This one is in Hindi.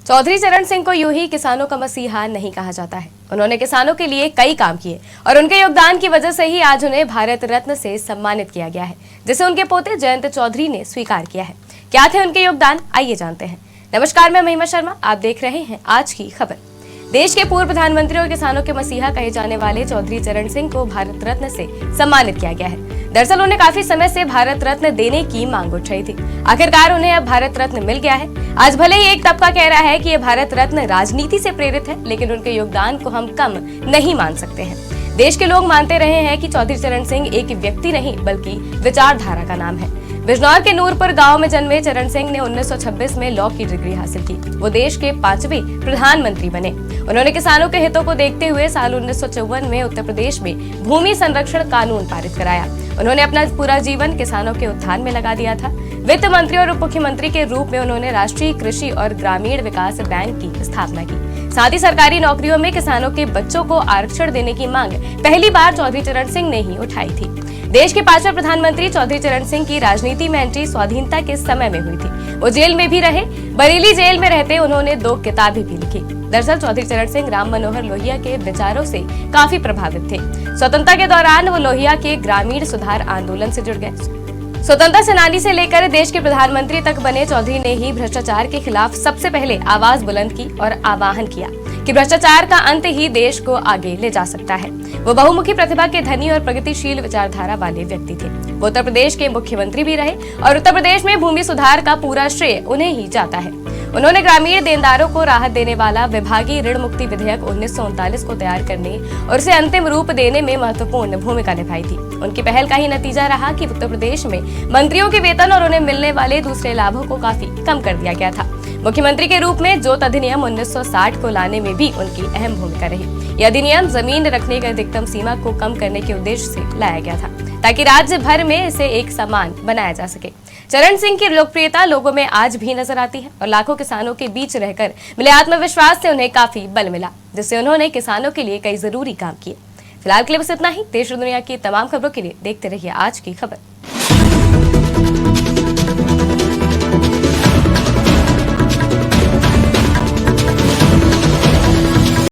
चौधरी चरण सिंह को यूं ही किसानों का मसीहा नहीं कहा जाता है। उन्होंने किसानों के लिए कई काम किए और उनके योगदान की वजह से ही आज उन्हें भारत रत्न से सम्मानित किया गया है, जिसे उनके पोते जयंत चौधरी ने स्वीकार किया है। क्या थे उनके योगदान, आइए जानते हैं। नमस्कार, मैं महिमा शर्मा, आप देख रहे हैं आज की खबर। देश के पूर्व प्रधानमंत्री और किसानों के मसीहा कहे जाने वाले चौधरी चरण सिंह को भारत रत्न से सम्मानित किया गया है। दरअसल उन्हें काफी समय से भारत रत्न देने की मांग उठ रही थी। आखिरकार उन्हें अब भारत रत्न मिल गया है। आज भले ही एक तबका कह रहा है कि ये भारत रत्न राजनीति से प्रेरित है, लेकिन उनके योगदान को हम कम नहीं मान सकते हैं। देश के लोग मानते रहे हैं कि चौधरी चरण सिंह एक व्यक्ति नहीं बल्कि विचारधारा का नाम है। बिजनौर के नूरपुर गांव में जन्मे चरण सिंह ने 1926 में लॉ की डिग्री हासिल की। वो देश के 5वें प्रधानमंत्री बने। उन्होंने किसानों के हितों को देखते हुए साल 1954 में उत्तर प्रदेश में भूमि संरक्षण कानून पारित कराया। उन्होंने अपना पूरा जीवन किसानों के उत्थान में लगा दिया था। वित्त मंत्री और उप मुख्यमंत्री के रूप में उन्होंने राष्ट्रीय कृषि और ग्रामीण विकास बैंक की स्थापना की। साथ ही सरकारी नौकरियों में किसानों के बच्चों को आरक्षण देने की मांग पहली बार चौधरी चरण सिंह ने ही उठाई थी। देश के 5वें प्रधानमंत्री चौधरी चरण सिंह की राजनीति में एंट्री स्वाधीनता के समय में हुई थी। वो जेल में भी रहे। बरेली जेल में रहते उन्होंने 2 किताबें भी लिखी। दरअसल चौधरी चरण सिंह राम मनोहर लोहिया के विचारों से काफी प्रभावित थे। स्वतंत्रता के दौरान वो लोहिया के ग्रामीण सुधार आंदोलन से जुड़ गए। स्वतंत्रता सेनानी से लेकर देश के प्रधानमंत्री तक बने चौधरी ने ही भ्रष्टाचार के खिलाफ सबसे पहले आवाज बुलंद की और आह्वान किया कि भ्रष्टाचार का अंत ही देश को आगे ले जा सकता है। वो बहुमुखी प्रतिभा के धनी और प्रगतिशील विचारधारा वाले व्यक्ति थे। वो उत्तर प्रदेश के मुख्यमंत्री भी रहे और उत्तर प्रदेश में भूमि सुधार का पूरा श्रेय उन्हें ही जाता है। उन्होंने ग्रामीण देनदारों को राहत देने वाला विभागीय ऋण मुक्ति विधेयक 1939 को तैयार करने और उसे अंतिम रूप देने में महत्वपूर्ण भूमिका निभाई थी। उनकी पहल का ही नतीजा रहा कि उत्तर प्रदेश में मंत्रियों के वेतन और उन्हें मिलने वाले दूसरे लाभों को काफी कम कर दिया गया था। मुख्यमंत्री के रूप में जोत अधिनियम 1960 को लाने में भी उनकी अहम भूमिका रही। यह अधिनियम जमीन रखने की अधिकतम सीमा को कम करने के उद्देश्य से लाया गया था, ताकि राज्य भर में इसे एक समान बनाया जा सके। चरण सिंह की लोकप्रियता लोगों में आज भी नजर आती है और लाखों किसानों के बीच रहकर मिले आत्मविश्वास से उन्हें काफी बल मिला, जिससे उन्होंने किसानों के लिए कई जरूरी काम किए। फिलहाल के लिए बस इतना ही। देश और दुनिया की तमाम खबरों के लिए देखते रहिए आज की खबर।